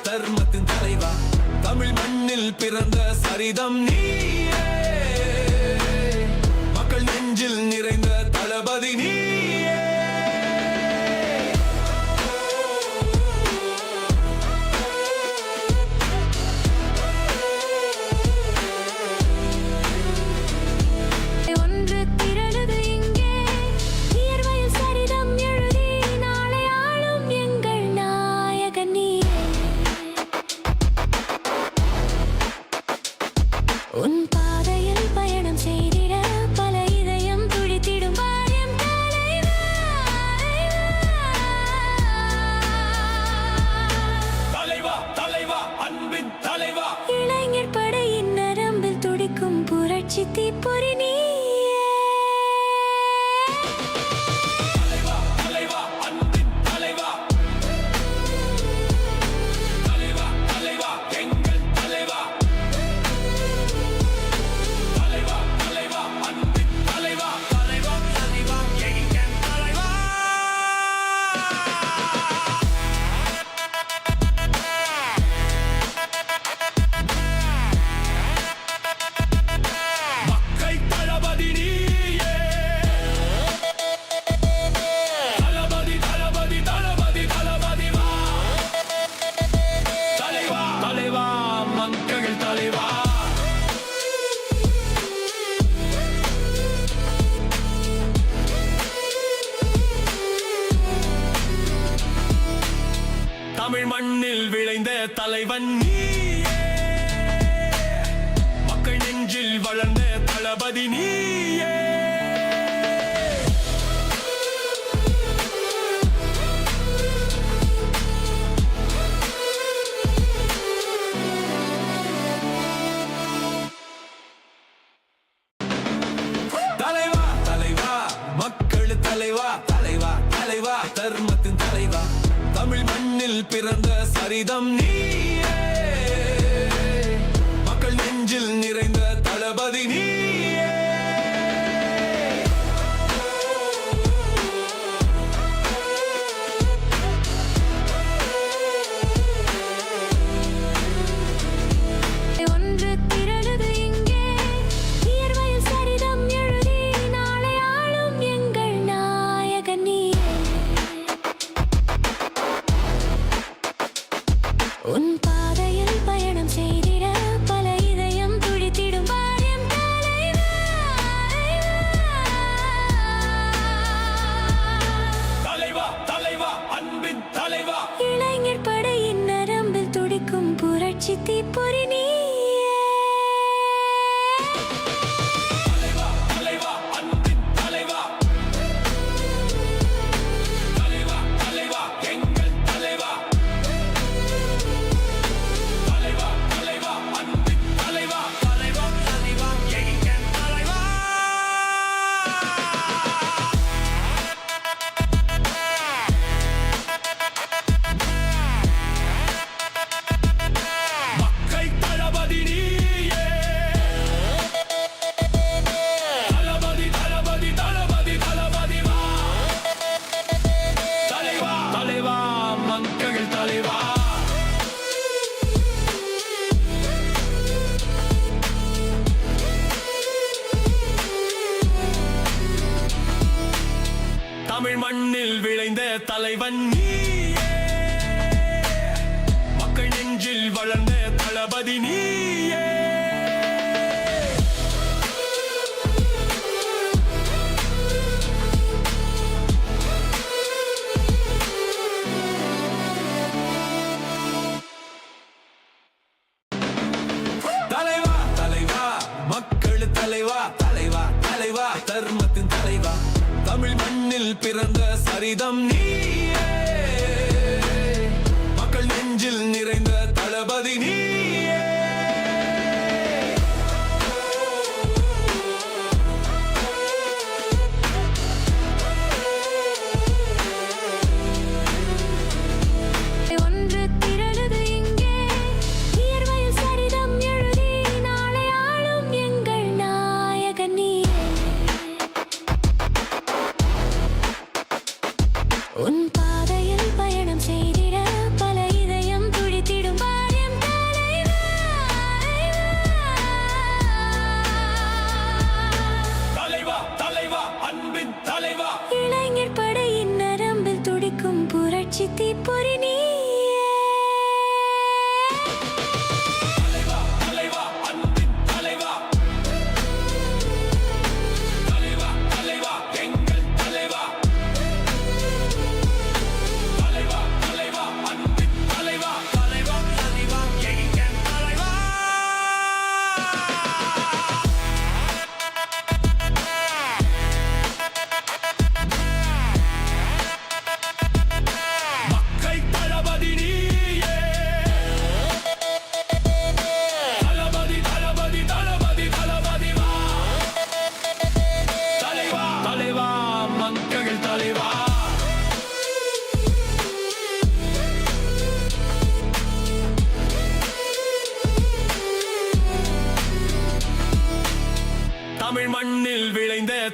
தர்மத்தின் தலைவா, தமிழ் மண்ணில் பிறந்த சரிதம் நீயே, மக்கள் நெஞ்சில் நிறைந்த தளபதி நீயே. உன் பாதையில் பயணம் செய்திட பல இதயம் துடித்திடும் பாரியம் தலைவா. தலைவா தலைவா அன்பின் தலைவா, இளைஞர் படையின் நரம்பில் துடிக்கும் புரட்சி தீப்பொறி நீ. தமிழ் மண்ணில் விளைந்த தலைவன் நீயே, மக்கள் நெஞ்சில் வளர்ந்த தளபதி நீயே. தலைவா தலைவா மக்கள் தலைவா, தலைவா தலைவா தர்மத்தின் தலைவா, தமிழ் மண்ணில் பிறந்த சரிதம் நீயே, மக்கள் நெஞ்சில் நிறைந்த தளபதி நீயே. ஒன்று திரளுது இங்கே இயற்கையில் சரிதம் எழுதி நாளை ஆளும் எங்கள் நாயகன் நீயே. உன் பாதையில் பயணம் செய்திட பல இதயம் துடித்திடும் பாரியம் தலைவா. தலைவா தலைவா அன்பின் தலைவா, இளைஞர் படையின் நரம்பில் துடிக்கும் புரட்சி தீப்பொறி நீ. தமிழ் மண்ணில் விளைந்த தலைவன் நீயே, மக்கள் நெஞ்சில் வளர்ந்த தளபதி நீயே. தலைவா தலைவா மக்கள் தலைவா, தலைவா தலைவா தர்மத்தின் தலைவா, தமிழ் மண்ணில் பிறந்த சரிதம் நீயே, மக்கள் நெஞ்சில் நிறைந்த தளபதி நீயே. ஒன்று திரளுது இங்கே இயற்கையில் சரிதம் எழுதி நாளை ஆளும் எங்கள் நாயகன் நீயே. உன் பாதையில் பயணம் செய்திட பல இதயம் துடித்திடும்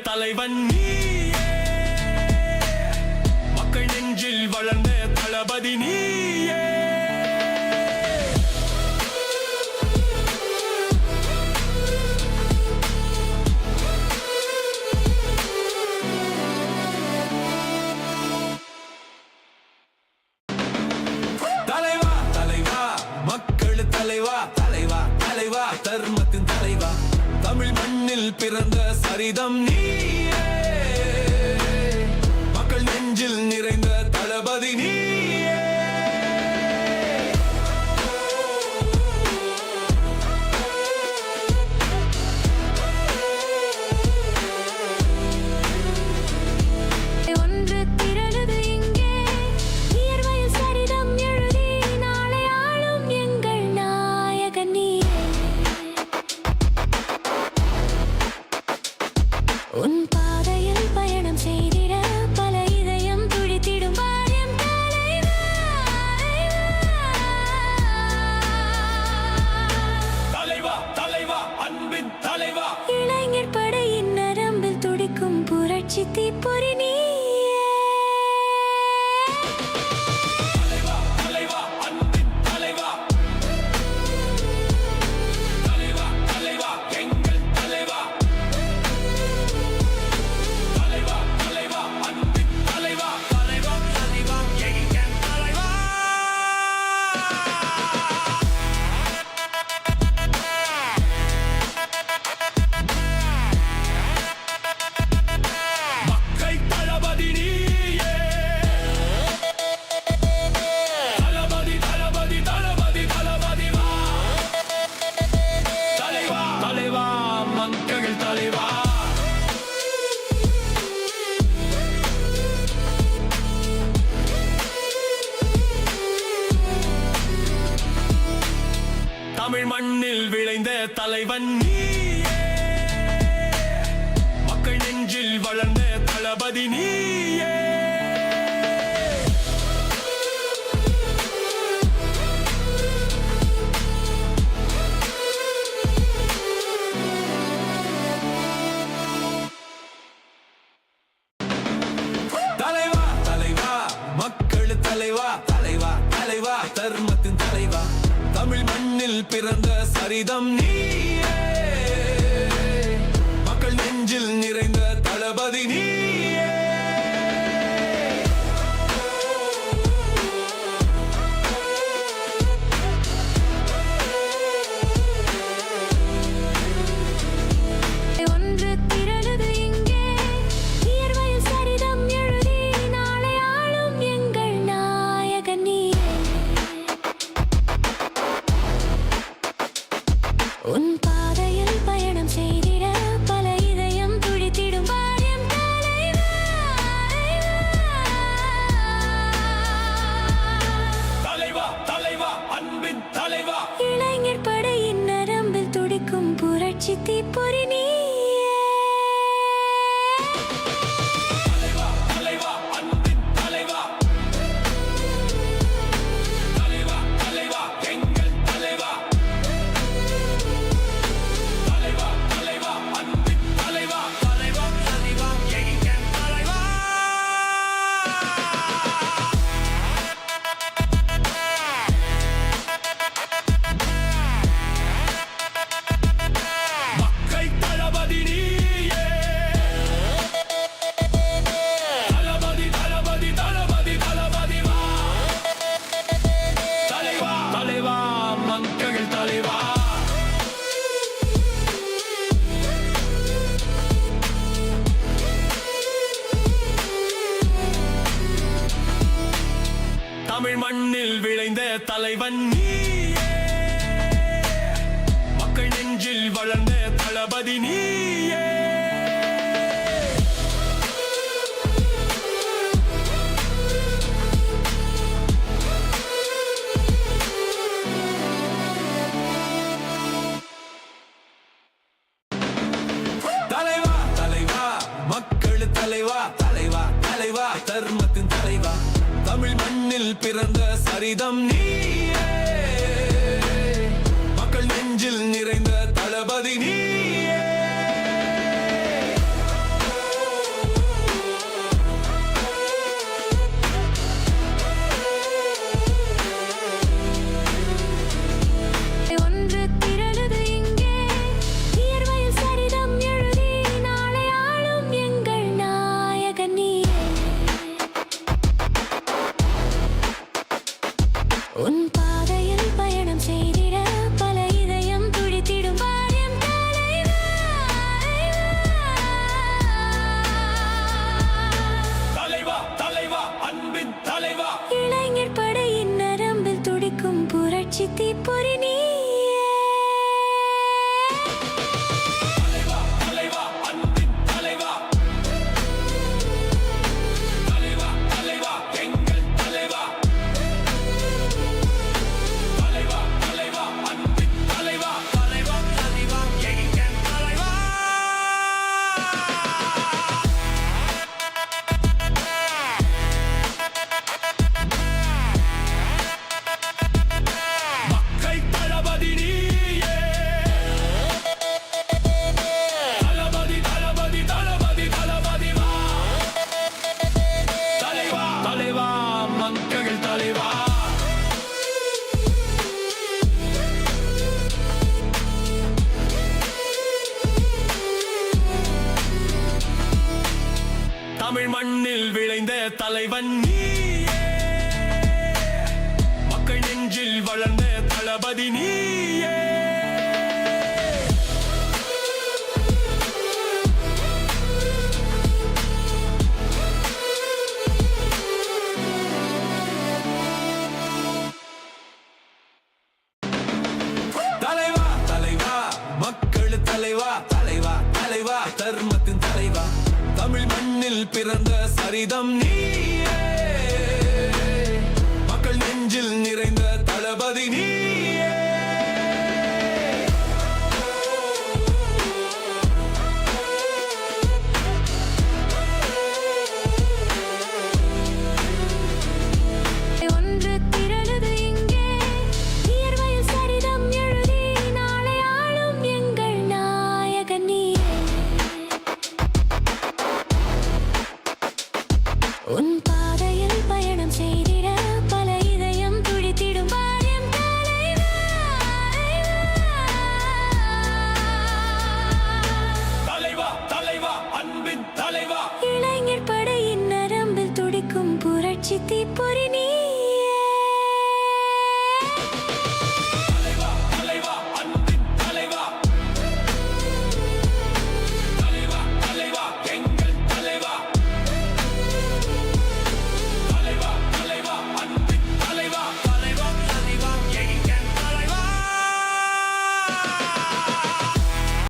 தலைவன் நீயே, மக்கள் நெஞ்சில் வளர்ந்த தளபதி நீயே. தலைவா தலைவா மக்கள் தலைவா தலைவா தலைவா தர்மத்தின் தலைவா, தமிழ் மண்ணில் பிறந்த சரிதம் நீயே, மக்கள் நெஞ்சில் நிறைந்த தளபதி நீயே. ஒன்று திரளுது இங்கே, இயற்கையில் சரிதம் எழுதி நாளை ஆளும் எங்கள் நாயகன் நீயே. உன் பாதையில் பயணம் செய்திட பல இதயம் துடித்திடும் பாரியம் தலைவா. தலைவா தலைவா அன்பின் தலைவா, இளைஞர் படையின் நரம்பில் துடிக்கும் புரட்சி தீப்பொறி நீயே. தலைவா தலைவா அன்பின் தலைவா, தலைவா தலைவா எங்கள் தலைவா, தலைவா தலைவா அன்பின் தலைவா, தலைவா தலைவா எங்கள் தலைவா. மக்கள் தளபதி நீயே, தளபதி தளபதி தளபதி தளபதி வா, தலைவா தலைவா மக்கள் தலைவா. தமிழ் மண்ணில் விளைந்த தலைவன் நீயே, மக்கள் நெஞ்சில் வளர்ந்த தளபதி நீயே. தலைவா தலைவா மக்கள் தலைவா தலைவா தலைவா தர்மத்தின் தலைவா, தமிழ் மண்ணில் பிறந்த சரிதம் நீயே, மக்கள் நெஞ்சில் நிறைந்த தளபதி நீயே. ஒன்று திரளுது இங்கே, இயற்கையில் சரிதம் எழுதி நாளை ஆளும் எங்கள் நாயகன் நீயே. உன் பாதையில் பயணம் செய்திட பல இதயம் துடித்திடும் பாரியம் தலைவா. தலைவா தலைவா அன்பின் தலைவா, இளைஞர் படையின் நரம்பில் துடிக்கும் புரட்சி தீப்பொறி நீயே. தலைவா தலைவா அன்பின் தலைவா, தலைவா தலைவா எங்கள் தலைவா, தலைவா தலைவா அன்பின் தலைவா, தலைவா தலைவா எங்கள் தலைவா. மக்கள் தளபதி நீயே, தளபதி தளபதி தளபதி தளபதி வா, தலைவா தலைவா மக்கள் தலைவா. தமிழ் மண்ணில் விளைந்த தலைவன் நீயே, மக்கள் நெஞ்சில் வளர்ந்த தளபதி நீயே. தலைவா தலைவா மக்கள் தலைவா தலைவா தலைவா தர்மத்தின் தலைவா, தமிழ் மண்ணில் பிறந்த சரிதம் நீயே, மக்கள் நெஞ்சில் நிறைந்த தளபதி நீயே. உன் பாதையில் பயணம் செய்திட பல இதயம் துடித்திடும் வாரியம் தலைவா. தலைவா தலைவா அன்பின் தலைவா, இளைஞர் படையின் நரம்பில் துடிக்கும் புரட்சி தீப்பொறி நீயே. தலைவா தலைவா அன்பின் தலைவா, தலைவா தலைவா எங்கள் தலைவா, தலைவா தலைவா அன்பின் தலைவா, தலைவா தலைவா எங்கள் தலைவா. மக்கள் தளபதி நீயே, தளபதி தளபதி தளபதி தளபதி வா, தலைவா தலைவா மக்கள் தலைவா. தமிழ் மண்ணில் விளைந்த தலைவன் நீயே, மக்கள் நெஞ்சில் வளர்ந்த தளபதி நீயே. தலைவா தலைவா மக்கள் தலைவா, தலைவா தலைவா தர்மத்தின் தலைவா, தமிழ் மண்ணில் பிறந்த சரிதம் நீயே, மக்கள் நெஞ்சில் நிறைந்த தளபதி நீயே. ஒன்று திரளுது இங்கே வியர்வையில் சரிதம் எழுதி நாளை ஆளும் எங்கள் நாயகன் நீயே. உன் பாதையில் பயணம் செய்திட பல இதயம் துடித்திடும் வாரியம் தலைவா. தலைவா தலைவா அன்பின் தலைவா, இளைஞர் படையின் நரம்பில் துடிக்கும் புரட்சி தீப்பொறி நீ.